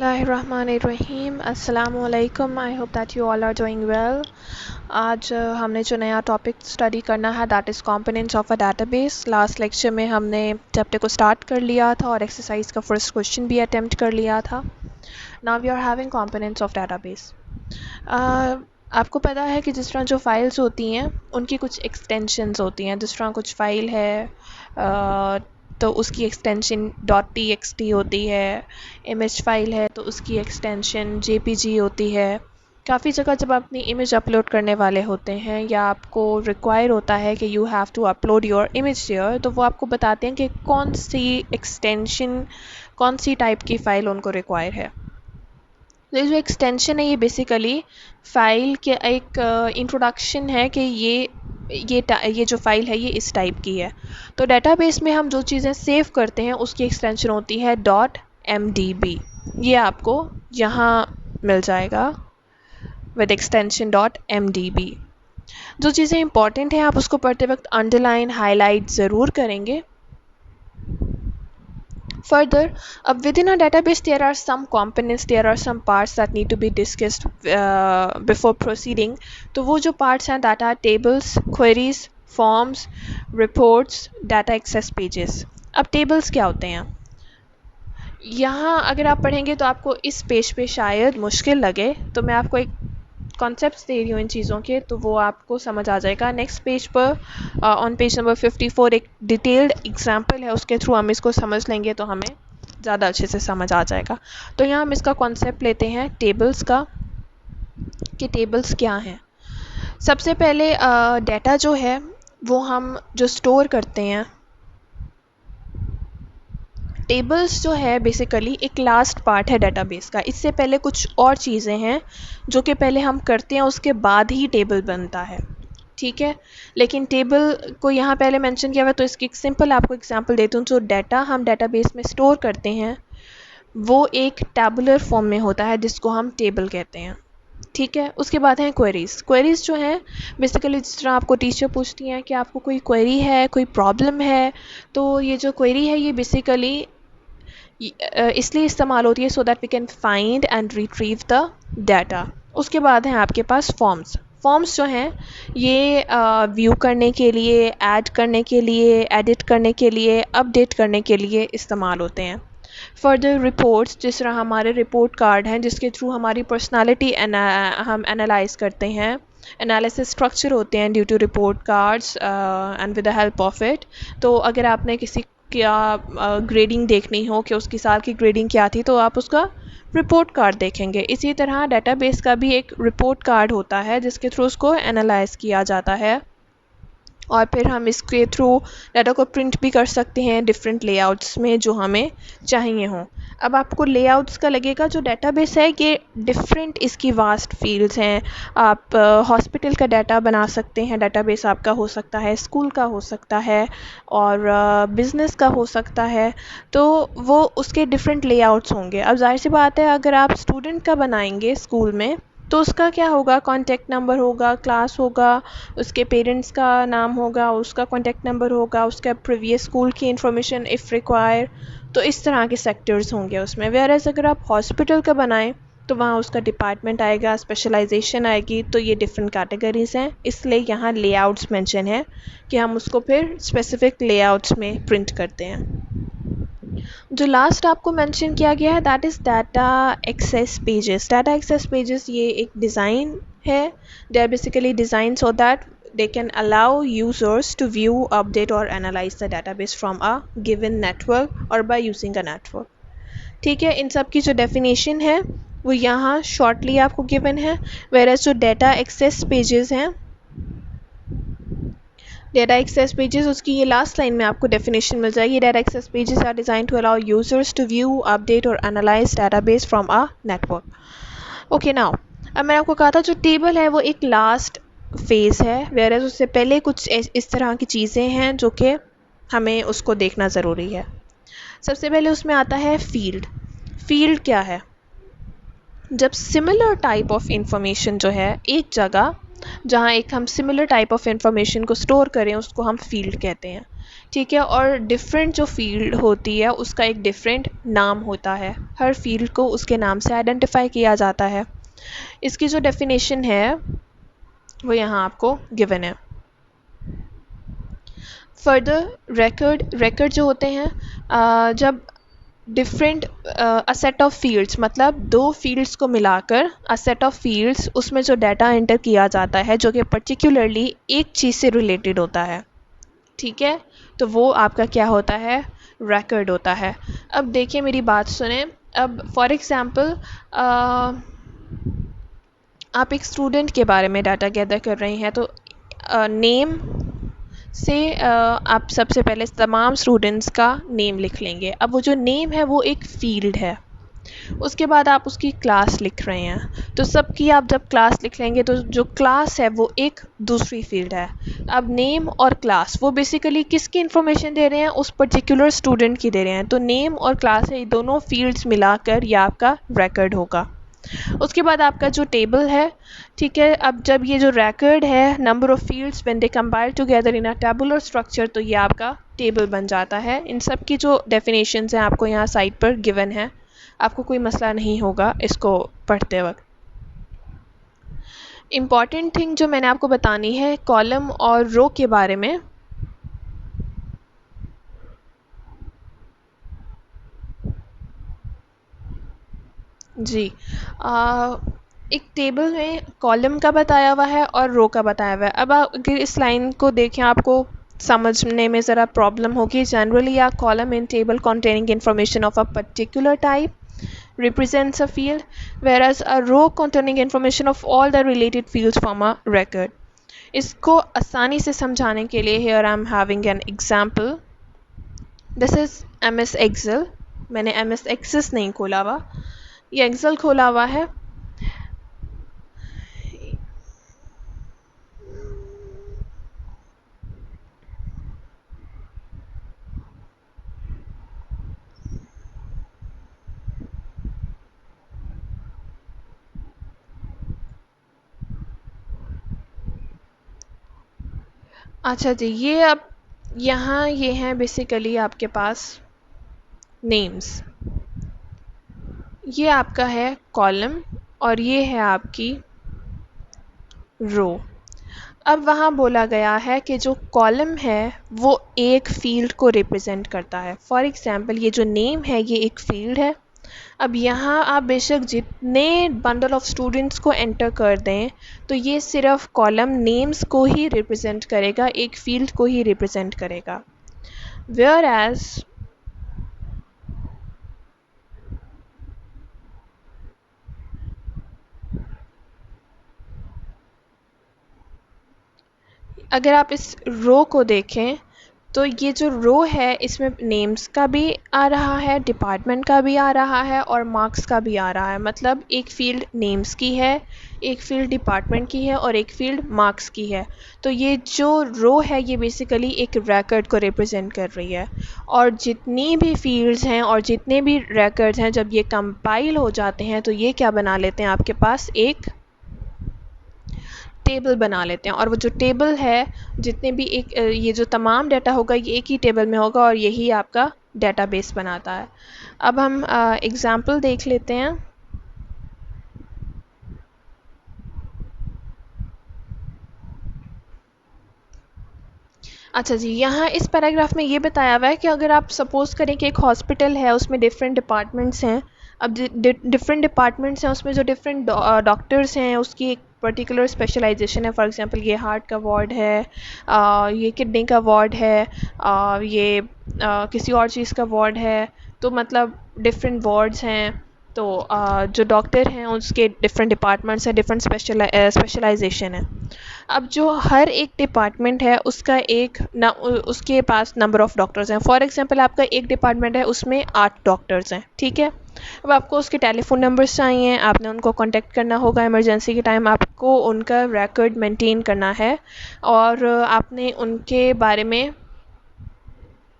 Bismillahirrahmanirrahim. Assalamu alaikum. I hope that you all are doing well. आज हमने जो नया टॉपिक स्टडी करना है that is components of a database. Last lecture में हमने चैप्टर को स्टार्ट कर लिया था और एक्सरसाइज का फर्स्ट क्वेश्चन भी अटेम्प्ट कर लिया था. Now we are having components of database. आपको पता है कि जिस तरह जो फाइल्स होती हैं उनकी कुछ एक्सटेंशंस होती हैं. जिस तरह कुछ फ़ाइल है तो उसकी एक्सटेंशन .txt होती है. इमेज फ़ाइल है तो उसकी एक्सटेंशन jpg होती है. काफ़ी जगह जब आप अपनी इमेज अपलोड करने वाले होते हैं या आपको रिक्वायर होता है कि you have to upload your image there, तो वो आपको बताते हैं कि कौन सी एक्सटेंशन कौन सी टाइप की फ़ाइल उनको रिक्वायर है. तो ये जो एक्सटेंशन है ये बेसिकली फ़ाइल के एक इंट्रोडक्शन है कि ये जो फ़ाइल है ये इस टाइप की है. तो डेटाबेस में हम जो चीज़ें सेव करते हैं उसकी एक्सटेंशन होती है .mdb. ये आपको यहाँ मिल जाएगा विद एक्सटेंशन .mdb. जो चीज़ें इंपॉर्टेंट हैं आप उसको पढ़ते वक्त अंडरलाइन हाईलाइट ज़रूर करेंगे. Further, within a database there are some components, there are some parts that need to be discussed before proceeding. तो वो जो parts हैं that are tables, queries, forms, reports, data access pages. अब tables क्या होते हैं? यहाँ अगर आप पढ़ेंगे तो आपको इस पेज पे शायद मुश्किल लगे, तो मैं आपको एक कॉन्सेप्ट्स दे रही हूँ इन चीज़ों के, तो वो आपको समझ आ जाएगा. नेक्स्ट पेज पर ऑन पेज नंबर 54 एक डिटेल्ड एग्जांपल है, उसके थ्रू हम इसको समझ लेंगे तो हमें ज़्यादा अच्छे से समझ आ जाएगा. तो यहाँ हम इसका कॉन्सेप्ट लेते हैं टेबल्स का कि टेबल्स क्या हैं. सबसे पहले डाटा जो है वो हम जो स्टोर करते हैं, टेबल्स जो है बेसिकली एक लास्ट पार्ट है डेटाबेस का. इससे पहले कुछ और चीज़ें हैं जो कि पहले हम करते हैं, उसके बाद ही टेबल बनता है. ठीक है, लेकिन टेबल को यहाँ पहले मेंशन किया हुआ है, तो इसकी एक सिंपल आपको एग्जांपल देती हूँ. जो डाटा हम डेटाबेस में स्टोर करते हैं वो एक टैबुलर फॉर्म में होता है जिसको हम टेबल कहते हैं. ठीक है, उसके बाद हैं क्वेरीज़. क्वेरीज़ जो हैं बेसिकली जिस तरह आपको टीचर पूछती हैं कि आपको कोई क्वेरी है, कोई प्रॉब्लम है, तो ये जो क्वेरी है ये बेसिकली इसलिए इस्तेमाल होती है so that we can find and retrieve the data. उसके बाद हैं आपके पास फॉर्म्स. फॉर्म्स जो हैं ये व्यू करने के लिए, ऐड करने के लिए, एडिट करने के लिए, अपडेट करने के लिए इस्तेमाल होते हैं. फर्दर रिपोर्ट्स, जिस तरह हमारे रिपोर्ट कार्ड हैं जिसके थ्रू हमारी पर्सनालिटी हम एनालाइज करते हैं, एनालिसिस स्ट्रक्चर होते हैं due to report cards and with the help of it. तो अगर आपने किसी क्या ग्रेडिंग देखनी हो कि उसकी साल की ग्रेडिंग क्या थी, तो आप उसका रिपोर्ट कार्ड देखेंगे. इसी तरह डेटाबेस का भी एक रिपोर्ट कार्ड होता है जिसके थ्रू उसको एनालाइज किया जाता है और फिर हम इसके थ्रू डाटा को प्रिंट भी कर सकते हैं डिफरेंट लेआउट्स में जो हमें चाहिए हों. अब आपको लेआउट्स का लगेगा जो डेटाबेस है ये डिफरेंट इसकी वास्ट फील्ड्स हैं. आप हॉस्पिटल का डाटा बना सकते हैं, डेटाबेस आपका हो सकता है स्कूल का हो सकता है और बिज़नेस का हो सकता है. तो वो उसके डिफरेंट लेआउट्स होंगे. अब जाहिर सी बात है अगर आप स्टूडेंट का बनाएंगे स्कूल में तो उसका क्या होगा, कॉन्टैक्ट नंबर होगा, क्लास होगा, उसके पेरेंट्स का नाम होगा, उसका कॉन्टैक्ट नंबर होगा, उसका प्रीवियस स्कूल की इंफॉर्मेशन इफ़ रिक्वायर. तो इस तरह के सेक्टर्स होंगे उसमें. वेयरएज़ अगर आप हॉस्पिटल का बनाएं तो वहाँ उसका डिपार्टमेंट आएगा, स्पेशलाइजेशन आएगी. तो ये डिफरेंट कैटेगरीज़ हैं, इसलिए यहाँ लेआउट्स मेंशन है कि हम उसको फिर स्पेसिफिक लेआउट्स में प्रिंट करते हैं. जो लास्ट आपको मेंशन किया गया है that is data access pages. Data access pages ये एक डिज़ाइन है. They are basically design so that they can allow users to view, update or analyze the database from a given network or by using a network. ठीक है, इन सब की जो definition है वो यहाँ शॉर्टली आपको गिवन है. whereas जो डाटा एक्सेस पेजेस हैं, डाटा एक्सेस पेजेस उसकी ये लास्ट लाइन में आपको डेफिनेशन मिल जाएगी. Data access pages are design to allow users to view, update और analyse database from a network. Okay, now अब मैंने आपको कहा था जो टेबल है वो एक लास्ट फेज़ है, वेयरएज़ उससे पहले कुछ इस तरह की चीज़ें हैं जो कि हमें उसको देखना ज़रूरी है. सबसे पहले उसमें आता है फील्ड. फील्ड क्या है? जब सिमिलर टाइप ऑफ इंफॉर्मेशन जो है एक जगह जहाँ एक हम सिमिलर टाइप ऑफ इंफॉर्मेशन को स्टोर करें उसको हम फील्ड कहते हैं. ठीक है। और डिफरेंट जो फील्ड होती है उसका एक डिफरेंट नाम होता है, हर फील्ड को उसके नाम से आइडेंटिफाई किया जाता है। इसकी जो डेफिनेशन है वो यहाँ आपको गिवन है। फर्दर रिकॉर्ड जो होते हैं जब different a set of fields, मतलब दो फील्ड्स को मिलाकर अ सेट ऑफ फील्ड्स, उसमें जो डाटा एंटर किया जाता है जो कि पर्टिकुलरली एक चीज़ से रिलेटेड होता है, ठीक है, तो वो आपका क्या होता है, रिकॉर्ड होता है। अब देखिए मेरी बात सुने। अब फॉर एग्ज़ाम्पल आप एक स्टूडेंट के बारे में डाटा गैदर कर रहे हैं, तो नेम से आप सबसे पहले तमाम स्टूडेंट्स का नेम लिख लेंगे। अब वो जो नेम है वो एक फील्ड है, उसके बाद आप उसकी क्लास लिख रहे हैं, तो सबकी आप जब क्लास लिख लेंगे तो जो क्लास है वो एक दूसरी फील्ड है। अब नेम और क्लास वो बेसिकली किसकी इन्फॉर्मेशन दे रहे हैं, उस पर्टिकुलर स्टूडेंट की दे रहे हैं, तो नेम और क्लास है, ये दोनों फील्ड्स मिलाकर ये आपका रिकॉर्ड होगा। उसके बाद आपका जो टेबल है, ठीक है, अब जब ये जो रिकॉर्ड है number of fields when they compile together in a tabular structure, तो ये आपका टेबल बन जाता है। इन सब की जो डेफिनेशंस हैं आपको यहाँ साइड पर गिवन है, आपको कोई मसला नहीं होगा इसको पढ़ते वक्त। इम्पॉर्टेंट थिंग जो मैंने आपको बतानी है कॉलम और रो के बारे में, जी एक टेबल में कॉलम का बताया हुआ है और रो का बताया हुआ है। अब आप अगर इस लाइन को देखें आपको समझने में ज़रा प्रॉब्लम होगी। Generally a column in table containing information of a particular type represents a field, whereas a row containing information of all the related fields form a record. इसको आसानी से समझाने के लिए here I am having an example. This is MS Excel. मैंने MS Access नहीं खोला हुआ, ये Excel खोला हुआ है। अच्छा जी, ये अब यहाँ ये हैं बेसिकली आपके पास नेम्स, ये आपका है कॉलम और ये है आपकी रो। अब वहाँ बोला गया है कि जो कॉलम है वो एक फील्ड को रिप्रेजेंट करता है। फॉर एग्ज़ाम्पल ये जो नेम है ये एक फील्ड है। अब यहाँ आप बेशक जितने बंडल ऑफ स्टूडेंट्स को एंटर कर दें तो ये सिर्फ कॉलम नेम्स को ही रिप्रेजेंट करेगा, एक फील्ड को ही रिप्रेजेंट करेगा। वेयर एज अगर आप इस रो को देखें तो ये जो रो है इसमें नेम्स का भी आ रहा है, डिपार्टमेंट का भी आ रहा है और मार्क्स का भी आ रहा है। मतलब एक फ़ील्ड नेम्स की है, एक फ़ील्ड डिपार्टमेंट की है और एक फ़ील्ड मार्क्स की है। तो ये जो रो है ये बेसिकली एक रिकॉर्ड को रिप्रेजेंट कर रही है। और जितनी भी फील्ड्स हैं और जितने भी रिकॉर्ड्स हैं जब ये कंपाइल हो जाते हैं तो ये क्या बना लेते हैं, आपके पास एक टेबल बना लेते हैं। और वो जो टेबल है जितने भी एक ये जो तमाम डाटा होगा ये एक ही टेबल में होगा और यही आपका डेटाबेस बनाता है। अब हम एग्ज़ाम्पल देख लेते हैं। अच्छा जी, यहाँ इस पैराग्राफ में ये बताया हुआ है कि अगर आप सपोज़ करें कि एक हॉस्पिटल है उसमें डिफरेंट डिपार्टमेंट्स हैं। अब डिफरेंट डिपार्टमेंट्स हैं उसमें जो डिफरेंट डॉक्टर्स हैं उसकी एक पर्टिकुलर स्पेशलाइजेशन है। फॉर एग्जांपल ये हार्ट का वार्ड है, ये किडनी का वार्ड है, ये किसी और चीज़ का वार्ड है। तो मतलब डिफरेंट वार्ड्स हैं, तो जो डॉक्टर हैं उसके डिफरेंट डिपार्टमेंट्स हैं, डिफरेंट स्पेशलाइजेशन है। अब जो हर एक डिपार्टमेंट है उसका उसके पास नंबर ऑफ़ डॉक्टर्स हैं। फॉर एग्जांपल आपका एक डिपार्टमेंट है उसमें 8 डॉक्टर्स हैं, ठीक है। अब आपको उसके टेलीफोन नंबर्स चाहिए, आपने उनको कांटेक्ट करना होगा इमरजेंसी के टाइम, आपको उनका रिकॉर्ड मेंटेन करना है और आपने उनके बारे में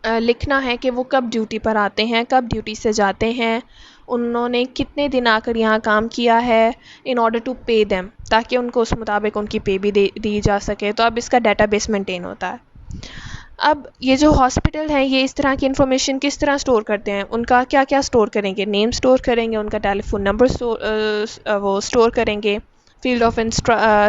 लिखना है कि वो कब ड्यूटी पर आते हैं, कब ड्यूटी से जाते हैं, उन्होंने कितने दिन आकर यहाँ काम किया है, in order to pay them, ताकि उनको उस मुताबिक उनकी पे भी दी जा सके। तो अब इसका डेटाबेस मेंटेन होता है। अब ये जो हॉस्पिटल हैं ये इस तरह की इन्फॉर्मेशन किस तरह स्टोर करते हैं, उनका क्या क्या स्टोर करेंगे, नेम स्टोर करेंगे, उनका टेलीफोन नंबर वो स्टोर करेंगे, फील्ड ऑफ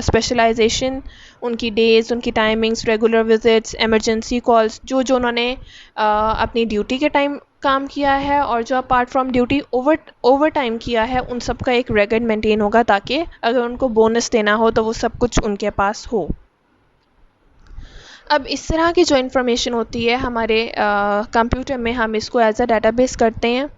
स्पेशलाइजेशन, उनकी डेज, उनकी timings, regular visits, emergency calls, जो जो उन्होंने अपनी ड्यूटी के टाइम काम किया है और जो apart from duty over time किया है, उन सब का एक रेकॉर्ड मेंटेन होगा ताकि अगर उनको बोनस देना हो तो वो सब कुछ उनके पास हो। अब इस तरह की जो इन्फॉर्मेशन होती है हमारे कंप्यूटर में, हम इसको एज अ डेटाबेस करते हैं।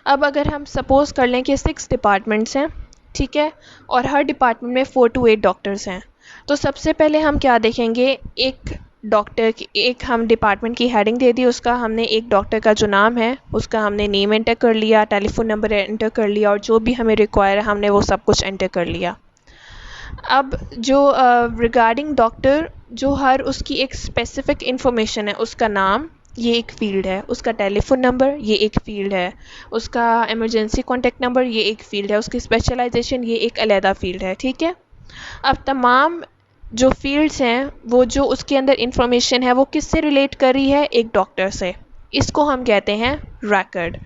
अब अगर हम सपोज़ कर लें कि 6 डिपार्टमेंट्स हैं, ठीक है, और हर डिपार्टमेंट में 4 to 8 डॉक्टर्स हैं, तो सबसे पहले हम क्या देखेंगे, एक डॉक्टर की एक हम डिपार्टमेंट की हेडिंग दे दी, उसका हमने एक डॉक्टर का जो नाम है उसका हमने नेम एंटर कर लिया, टेलीफोन नंबर एंटर कर लिया, और जो भी हमें रिक्वायर है हमने वो सब कुछ एंटर कर लिया। अब जो रिगार्डिंग डॉक्टर, जो हर उसकी एक स्पेसिफिक इंफॉर्मेशन है, उसका नाम ये एक फ़ील्ड है, उसका टेलीफोन नंबर ये एक फ़ील्ड है, उसका इमरजेंसी कॉन्टैक्ट नंबर ये एक फ़ील्ड है, उसकी स्पेशलाइजेशन ये एक अलहदा फ़ील्ड है, ठीक है। अब तमाम जो फील्ड्स हैं वो जो उसके अंदर इंफॉर्मेशन है वो किससे रिलेट कर रही है, एक डॉक्टर से, इसको हम कहते हैं रिकॉर्ड,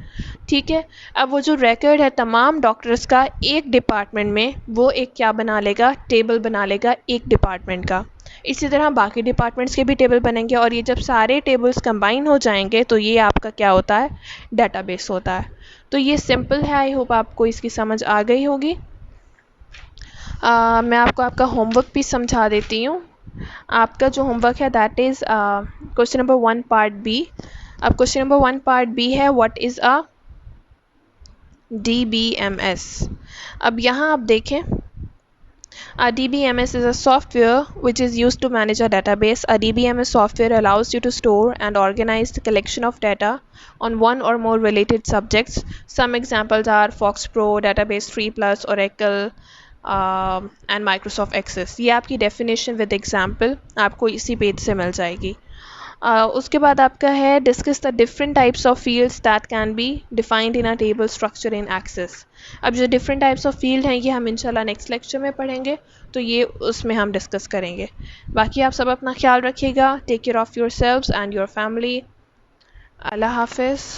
ठीक है। अब वो जो रिकॉर्ड है तमाम डॉक्टर्स का एक डिपार्टमेंट में, वो एक क्या बना लेगा, टेबल बना लेगा एक डिपार्टमेंट का। इसी तरह बाकी डिपार्टमेंट्स के भी टेबल बनेंगे और ये जब सारे टेबल्स कंबाइन हो जाएंगे तो ये आपका क्या होता है, डेटाबेस होता है। तो ये सिंपल है, आई होप आपको इसकी समझ आ गई होगी। मैं आपको आपका होमवर्क भी समझा देती हूँ। आपका जो होमवर्क है that is question number 1 part B. अब क्वेश्चन नंबर 1 पार्ट बी है, व्हाट इज़ अ DBMS। अब यहाँ आप देखें, a DBMS is a software which is used to manage a database. A DBMS software allows you to store and organize the collection of data on one or more related subjects. Some examples are FoxPro, Database 3 Plus, Oracle, and Microsoft Access. ये आपकी definition with example आपको इसी page से मिल जाएगी। उसके बाद आपका है discuss the different types of fields that can be defined in a table structure in excess. अब जो डिफरेंट टाइप्स ऑफ फील्ड हैं ये हम इंशाल्लाह नेक्स्ट लेक्चर में पढ़ेंगे, तो ये उसमें हम डिस्कस करेंगे। बाकी आप सब अपना ख्याल रखिएगा, take care of your selves and your family. अल्लाह हाफिज़।